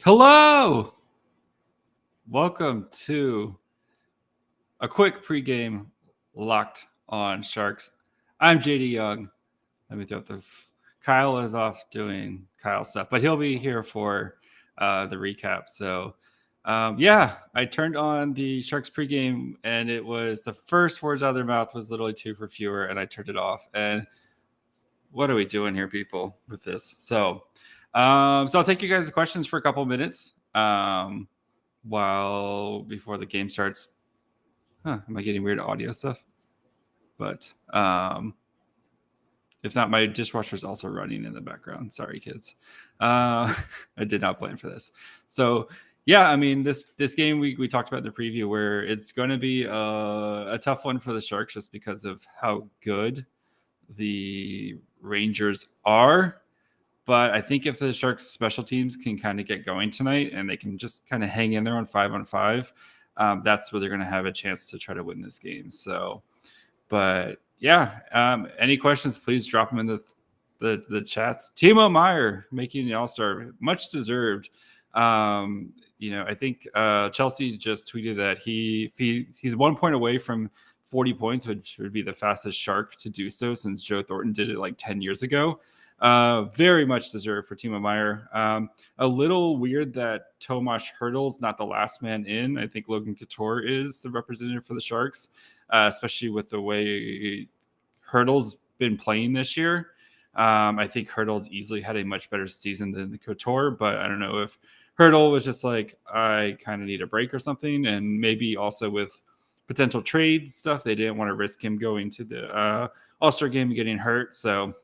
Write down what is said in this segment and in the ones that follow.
Hello! Welcome to a quick pregame Locked on Sharks. I'm JD Young. Let me throw up Kyle is off doing Kyle stuff, but he'll be here for the recap. So, I turned on the Sharks pregame, and it was the first words out of their mouth was literally two for fewer, and I turned it off. And what are we doing here, people, with this? So I'll take you guys' questions for a couple minutes. While before the game starts. Am I getting weird audio stuff? But if not, my dishwasher is also running in the background. Sorry, kids. I did not plan for this. So yeah, I mean this game we talked about in the preview where it's going to be a tough one for the Sharks just because of how good the Rangers are. But I think if the Sharks special teams can kind of get going tonight and they can just kind of hang in there on 5-on-5, that's where they're going to have a chance to try to win this game. So, but yeah, any questions, please drop them in the chats. Timo Meier making the All-Star, much deserved. I think Chelsea just tweeted that he's 1 point away from 40 points, which would be the fastest Shark to do so since Joe Thornton did it like 10 years ago. Very much deserved for Timo Meier. A little weird that Tomas Hertl's not the last man in. I think Logan Couture is the representative for the Sharks, especially with the way Hertl's been playing this year. I think Hertl's easily had a much better season than the Couture, but I don't know if Hertl was just like, I kind of need a break or something, and maybe also with potential trade stuff, they didn't want to risk him going to the All-Star game and getting hurt, so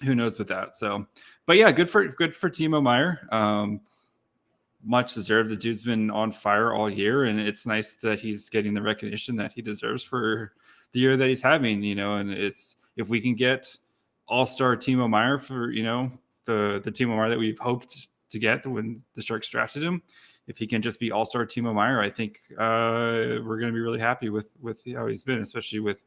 who knows with that. So, but yeah, good for Timo Meier. Much deserved. The dude's been on fire all year, and it's nice that he's getting the recognition that he deserves for the year that he's having. And it's if we can get all-star Timo Meier for the Timo Meier that we've hoped to get when the Sharks drafted him. If he can just be all-star Timo Meier, I think we're going to be really happy with how he's been, especially with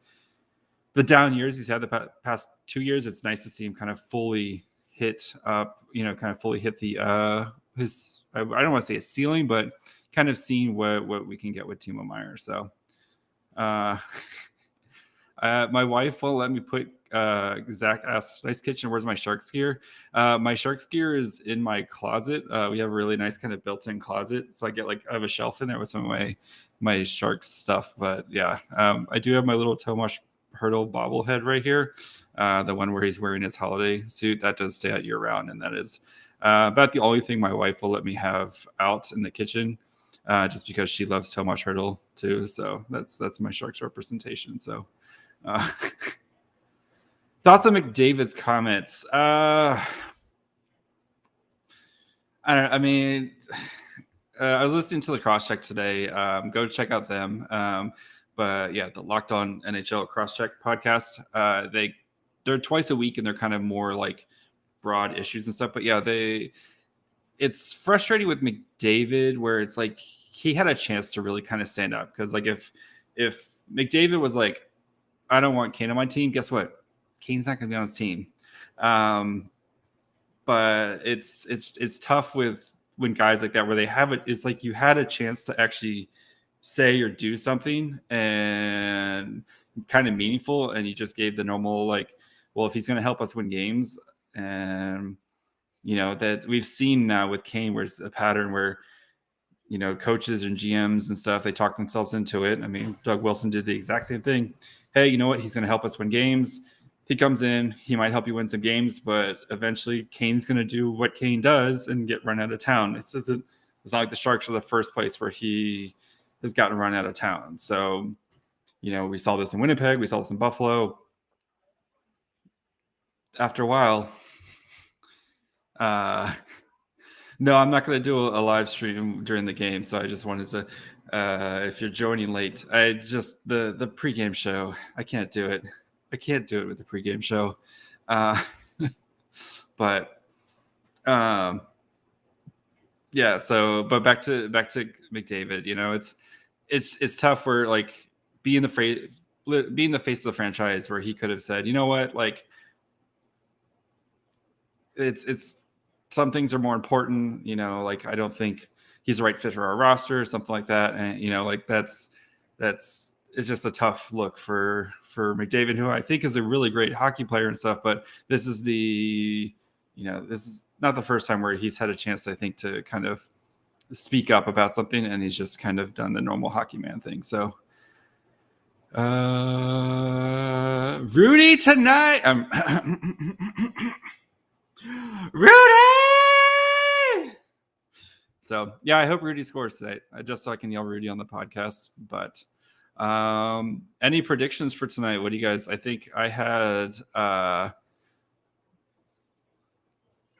the down years he's had the past 2 years. It's nice to see him kind of fully hit up, kind of fully hit the his, I don't want to say a ceiling, but kind of seeing what we can get with Timo Meier. So my wife won't let me put Zach asks, nice kitchen, where's my Sharks gear? My Sharks gear is in my closet. We have a really nice kind of built-in closet, so I have a shelf in there with some of my Sharks stuff. But yeah, I do have my little Tomas Hertl bobblehead right here, the one where he's wearing his holiday suit. That does stay out year round, and that is about the only thing my wife will let me have out in the kitchen, just because she loves Tomas Hertl too. So that's my Sharks representation. So thoughts on McDavid's comments? I was listening to the Crosscheck today. Go check out them. But yeah, the Locked On NHL Crosscheck podcast, they're twice a week and they're kind of more like broad issues and stuff. But yeah, it's frustrating with McDavid where it's like he had a chance to really kind of stand up, because like if McDavid was like, I don't want Kane on my team, guess what? Kane's not going to be on his team. But it's tough when guys like that where they have it. It's like you had a chance to actually say or do something and kind of meaningful, and you just gave the normal well, if he's going to help us win games, and that we've seen now with Kane where it's a pattern where coaches and GMs and stuff, they talk themselves into it. I mean, Doug Wilson did the exact same thing. Hey, you know what? He's going to help us win games. He comes in, he might help you win some games, but eventually Kane's going to do what Kane does and get run out of town. It's not like the Sharks are the first place where he has gotten run out of town. So, we saw this in Winnipeg. We saw this in Buffalo. After a while, no, I'm not going to do a live stream during the game. So I just wanted to, if you're joining late, the pregame show, I can't do it. I can't do it with the pregame show. But yeah, so, but back to McDavid, it's tough where like being the face of the franchise, where he could have said, you know what, like it's some things are more important. Like I don't think he's the right fit for our roster or something like that. And like that's it's just a tough look for McDavid, who I think is a really great hockey player and stuff. But this is this is not the first time where he's had a chance, I think, to kind of speak up about something, and he's just kind of done the normal hockey man thing. So Rudy tonight. Rudy. So yeah, I hope Rudy scores tonight, just so I can yell Rudy on the podcast. But any predictions for tonight? What do you guys? I think I had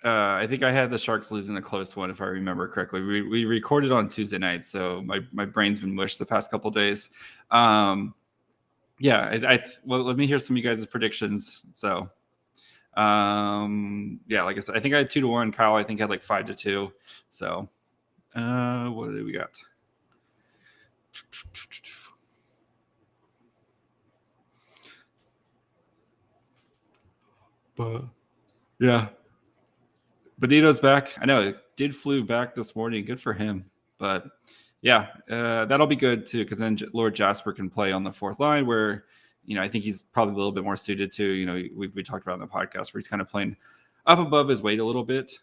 the Sharks losing a close one, if I remember correctly. We recorded on Tuesday night, so my brain's been mushed the past couple days. Well, let me hear some of you guys' predictions. So, like I said, I think I had 2-1. Kyle, I think had like 5-2. So, what do we got? Yeah. Benito's back. I know it flew back this morning. Good for him. But yeah, that'll be good too, because then Lord Jasper can play on the fourth line, where I think he's probably a little bit more suited to. We talked about in the podcast where he's kind of playing up above his weight a little bit.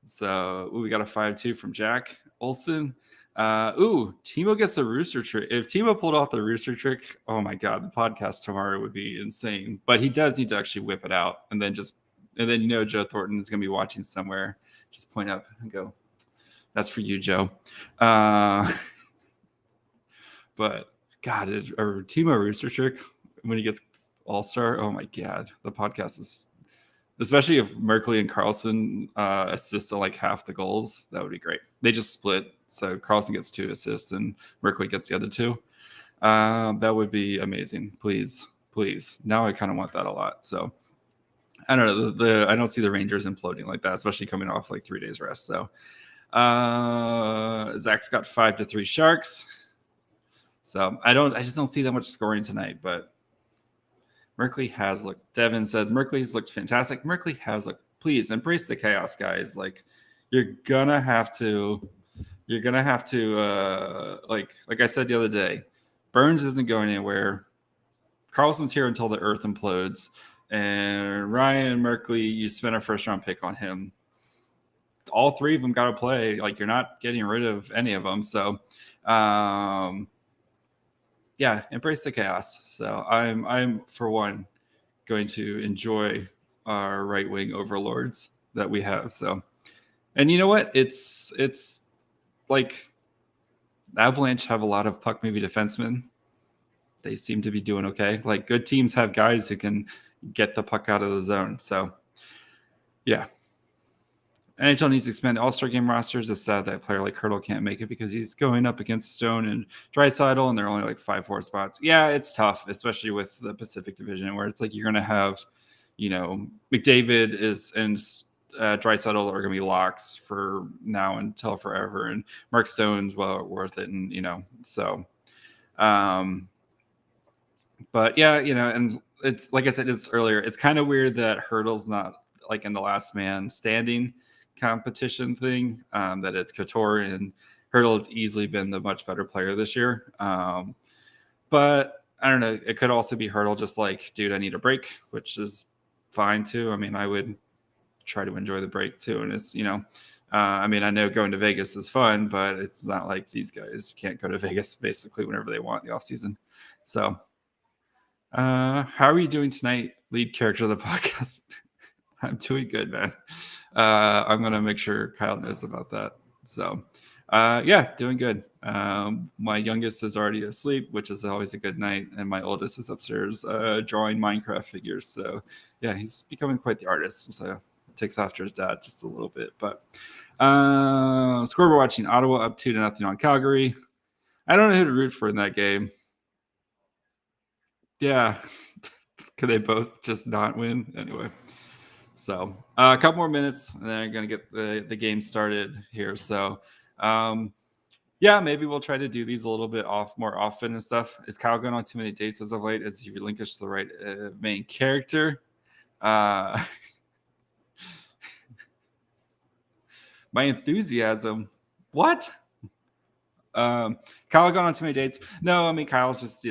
So we got a 5-2 from Jack Olson. Timo gets the rooster trick. If Timo pulled off the rooster trick, oh my God, the podcast tomorrow would be insane. But he does need to actually whip it out, and then Joe Thornton is going to be watching somewhere. Just point up and go, "That's for you, Joe." But God, a Timo rooster trick when he gets All-Star. Oh my God, the podcast is. Especially if Merkley and Carlson assist to like half the goals, that would be great. They just split, so Carlson gets 2 assists and Merkley gets the other 2. That would be amazing. Please. Now I kind of want that a lot. So I don't know. I don't see the Rangers imploding like that, especially coming off like 3 days rest. So Zach's got 5-3 Sharks. So I just don't see that much scoring tonight, but Merkley has looked. Devin says Merkley has looked fantastic. Merkley has looked. Please embrace the chaos, guys. Like you're gonna have to. Like I said the other day, Burns isn't going anywhere. Carlson's here until the earth implodes, and Ryan Merkley, you spent a first-round pick on him. All 3 of them got to play. Like you're not getting rid of any of them. So, embrace the chaos. So I'm for one going to enjoy our right wing overlords that we have. So, and you know what? It's like Avalanche have a lot of puck movie defensemen. They seem to be doing okay. Like good teams have guys who can get the puck out of the zone. So, yeah. NHL needs to expand the All-Star game rosters. It's sad that a player like Hurdle can't make it because he's going up against Stone and Draisaitl, and they're only like 5-4 spots. Yeah, it's tough, especially with the Pacific Division, where it's like you're going to have, McDavid and Draisaitl are going to be locks for now until forever, and Mark Stone's well worth it, and so. But yeah, and it's like I said earlier, it's kind of weird that Hurdle's not like in the last man standing competition thing, that it's Couture, and Hurdle has easily been the much better player this year. But I don't know. It could also be Hurdle just like, dude, I need a break, which is fine too. I mean, I would try to enjoy the break too. And it's, I know going to Vegas is fun, but it's not like these guys can't go to Vegas basically whenever they want in the off season. So how are you doing tonight, lead character of the podcast? I'm doing good, man. I'm going to make sure Kyle knows about that. So, doing good. My youngest is already asleep, which is always a good night. And my oldest is upstairs drawing Minecraft figures. So, yeah, he's becoming quite the artist. So, it takes after his dad just a little bit. But score, we're watching Ottawa up 2-0 on Calgary. I don't know who to root for in that game. Yeah. Could they both just not win? Anyway. So a couple more minutes, and then I'm going to get the game started here. So, maybe we'll try to do these a little bit more often and stuff. Is Kyle going on too many dates as of late as he relinquished the right main character? My enthusiasm. What? Kyle got on too many dates. No, I mean Kyle's just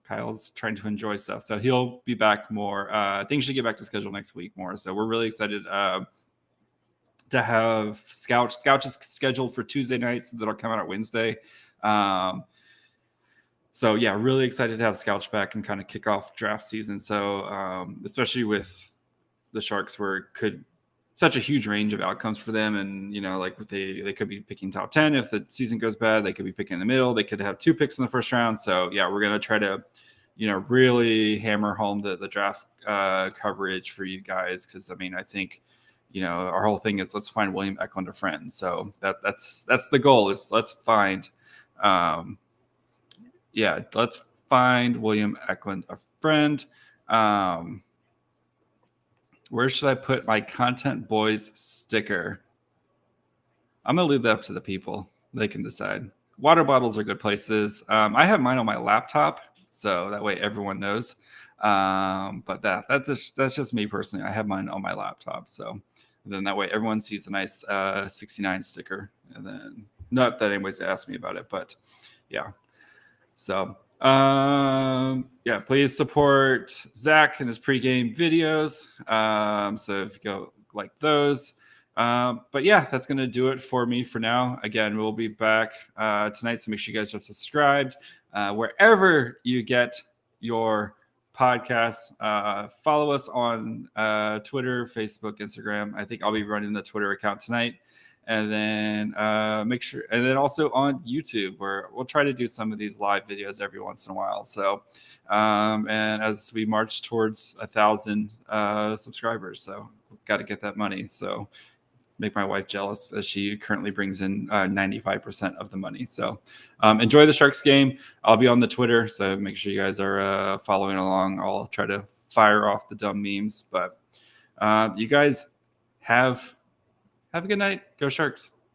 Kyle's trying to enjoy stuff, so he'll be back more. Things should get back to schedule next week more. So we're really excited to have Scout. Scout is scheduled for Tuesday nights, so that'll come out on Wednesday. So yeah, really excited to have Scout back and kind of kick off draft season. So especially with the Sharks, where it could such a huge range of outcomes for them, and like they could be picking top 10 if the season goes bad. They could be picking in the middle. They could have 2 picks in the first round. So yeah, we're gonna try to really hammer home the draft coverage for you guys, because I mean I think our whole thing is let's find William Eklund a friend. So that's the goal, is let's find let's find William Eklund a friend. Where should I put my Content Boys sticker? I'm going to leave that up to the people. They can decide. Water bottles are good places. I have mine on my laptop, so that way everyone knows. But that's just me personally. I have mine on my laptop, so then that way everyone sees a nice 69 sticker. And then, not that anybody's asked me about it, but yeah. So please support Zach and his pregame videos. So if you go like those, but yeah, that's going to do it for me for now. Again, we'll be back tonight, so make sure you guys are subscribed wherever you get your podcasts. Follow us on Twitter, Facebook, Instagram. I think I'll be running the Twitter account tonight. And then make sure, and then also on YouTube, where we'll try to do some of these live videos every once in a while. So, and as we march towards 1,000 subscribers, so we've got to get that money. So make my wife jealous, as she currently brings in 95% of the money. So enjoy the Sharks game. I'll be on the Twitter, so make sure you guys are following along. I'll try to fire off the dumb memes, but you guys have a good night. Go Sharks.